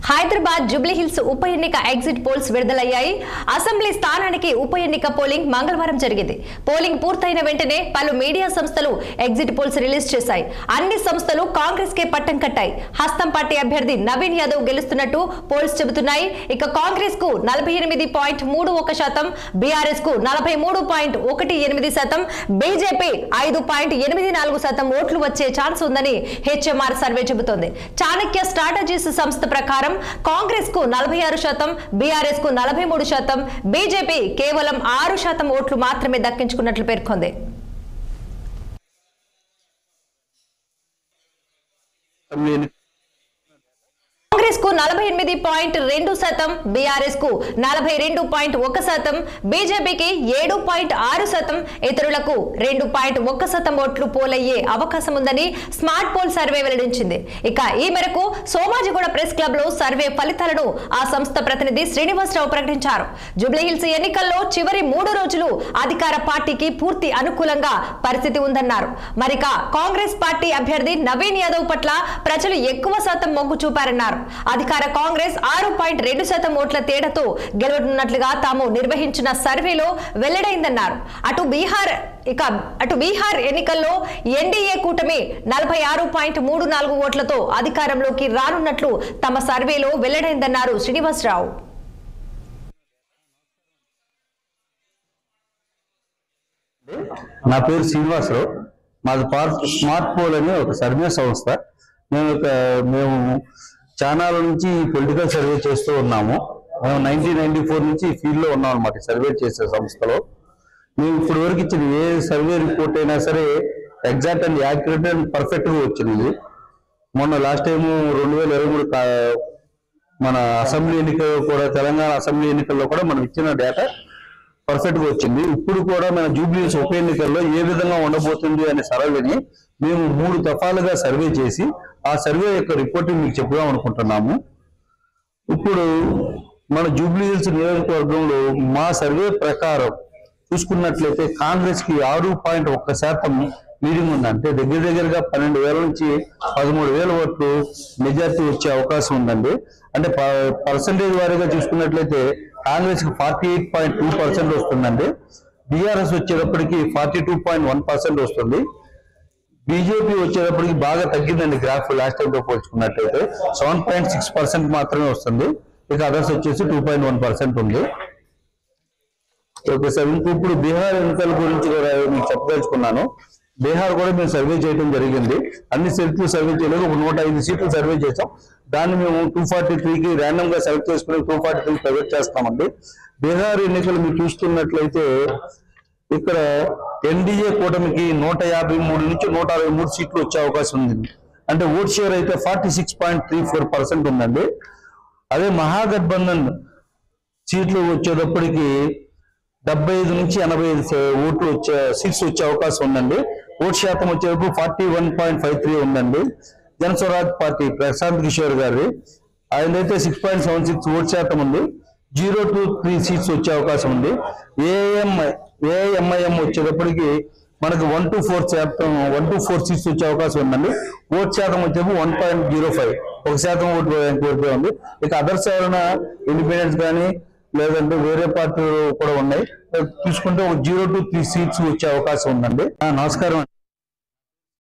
Hyderabad Jubilee hills ఉప ఎన్నిక exit polls విడుదలయ్యాయి. అసెంబ్లీ స్థానానికి ఉప ఎన్నిక పోలింగ్ మంగళవారం జరిగింది. పోలింగ్ పూర్తయిన వెంటనే పలు మీడియా సంస్థలు ఎగ్జిట్ పోల్స్ రిలీజ్ చేశాయి. అన్ని సంస్థలు కాంగ్రెస్ కే పట్టం కట్టాయి. హస్తం పార్టీ అభ్యర్థి నవీన్ యాదవ్ గెలుస్తున్నట్టు పోల్స్ చెబుతున్నాయి. ఇక కాంగ్రెస్ కు 48.31%, బీఆర్ఎస్ కు 43.18%, బీజేపీ 5.84% ఓట్లు వచ్చే ఛాన్స్ ఉందని హెచ్ఎంఆర్ సర్వే చెబుతోంది. చాణక్య స్ట్రాటజీస్ సంస్థ ప్రకారం కాంగ్రెస్ కు 46%, బీఆర్ఎస్ కు 43%, బీజేపీ కేవలం 6% ఓట్లు మాత్రమే దక్కించుకున్నట్లు పేర్కొంది. కాంగ్రెస్ కు 48.2%, బీఆర్ఎస్ కు 42.1%, బీజేపీకి 7.6%, ఇతరులకు 2.1% ఓట్లు పోలయ్యే అవకాశం ఉందని స్మార్ట్ పోల్ సర్వే వెల్లడించింది. ఇక ఈ మేరకు సోమాజిగూడ ప్రెస్ క్లబ్ లో సర్వే ఫలితాలను ఆ సంస్థ ప్రతినిధి శ్రీనివాసరావు ప్రకటించారు. జూబ్లీహిల్స్ ఎన్నికల్లో చివరి 3 రోజులు అధికార పార్టీకి పూర్తి అనుకూలంగా పరిస్థితి ఉందన్నారు. మరిక కాంగ్రెస్ పార్టీ అభ్యర్థి నవీన్ యాదవ్ పట్ల ప్రజలు ఎక్కువ శాతం మొగ్గు చూపారన్నారు. అధికార కాంగ్రెస్ 6.2% ఓట్ల తేడాతో గెలవనున్నట్లుగా తాము నిర్వహించిన సర్వేలో వెల్లడైందన్నారు. అటు బీహార్ ఎన్నికల్లో ఎన్డీఏ కూటమి 46.34 ఓట్లతో అధికారంలోకి రానున్నట్లు తమ సర్వేలో వెల్లడైందన్నారు శ్రీనివాసరావు. నా పేరు శ్రీనివాసరావు. మాది స్మార్ట్ పోల్ అనే ఒక సర్వే సంస్థ. మేము చానాల నుంచి పొలిటికల్ సర్వే చేస్తూ ఉన్నాము. మేము 1994 నుంచి ఫీల్డ్ లో ఉన్నాం అన్నమాట. సర్వే చేసే సంస్థలో మేము ఇప్పుడు వరకు ఇచ్చిన ఏ సర్వే రిపోర్ట్ అయినా సరే exact and accurate and perfect గా వచ్చింది. మొన్న లాస్ట్ టైం 2023 మన అసెంబ్లీ ఎన్నికల్లో కూడా, తెలంగాణ అసెంబ్లీ ఎన్నికల్లో కూడా మనం ఇచ్చిన డేటా పర్ఫెక్ట్ గా వచ్చింది. ఇప్పుడు కూడా మన జూబ్లీహిల్స్ ఉప ఎన్నికల్లో ఏ విధంగా ఉండబోతుంది అనే సర్వేని మేము 3 దఫాలుగా సర్వే చేసి ఆ సర్వే యొక్క రిపోర్టింగ్ మీకు చెప్పుదాం అనుకుంటున్నాము. ఇప్పుడు మన జూబ్లీహిల్స్ నియోజకవర్గంలో మా సర్వే ప్రకారం చూసుకున్నట్లయితే కాంగ్రెస్ కి 6.1% లీడింగ్ ఉంది. అంటే దగ్గరగా 12,000 నుంచి 13,000 ఓట్లు మెజార్టీ వచ్చే అవకాశం ఉందండి. అంటే పర్సంటేజ్ వారీగా చూసుకున్నట్లయితే కాంగ్రెస్ కి 48.2% వస్తుందండి. బీఆర్ఎస్ వచ్చేటప్పటికి 42.1% వస్తుంది. బీజేపీ వచ్చేటప్పటికి బాగా తగ్గిందండి గ్రాఫ్ లాస్ట్ టైం తో పోల్చుకున్నట్లయితే 7.6% మాత్రమే వస్తుంది. ఇక అదర్స్ వచ్చేసి 2.1% ఉంది. ఇప్పుడు బీహార్ ఎన్నికల గురించి కూడా మీకు చెప్పదలుచుకున్నాను. బీహార్ కూడా మేము సర్వే చేయడం జరిగింది. అన్ని సీట్లు సర్వే చేయలేదు, 105 సీట్లు సర్వే చేసాం. దాన్ని మేము 243కి ర్యాండమ్ గా సెలెక్ట్ చేసుకుని 243 ప్రైవేట్ చేస్తామండి. బీహార్ ఎన్నికలు మీరు చూస్తున్నట్లయితే ఇక్కడ ఎన్డీఏ కూటమికి 153 నుంచి 163 సీట్లు వచ్చే అవకాశం ఉంది. అంటే ఓట్ షేర్ అయితే 46.34% ఉందండి. అదే మహాగఠబంధన్ సీట్లు వచ్చేటప్పటికి 75 నుంచి 85 ఓట్లు సీట్స్ వచ్చే అవకాశం ఉందండి. ఓట్ శాతం వచ్చేటప్పుడు 41.53 ఉందండి. జనస్వరాజ్ పార్టీ ప్రశాంత్ కిషోర్ గారి ఆయనైతే 6.76 ఓట్ శాతం ఉంది. 0 to 3 సీట్స్ వచ్చే అవకాశం ఉంది. ఏఎంఐఎం వచ్చేటప్పటికి మనకు 1 to 4 సీట్స్ వచ్చే అవకాశం ఉందండి. ఓట్ శాతం వచ్చేప్పుడు 1.05, 1% ఓటు ఉంది. ఇక అదర్స్ ఎవరైనా ఇండిపెండెంట్స్ కానీ లేదంటే వేరే పార్టీలు కూడా ఉన్నాయి. చూసుకుంటే 0 to 3 సీట్స్ వచ్చే అవకాశం ఉందండి. నమస్కారం.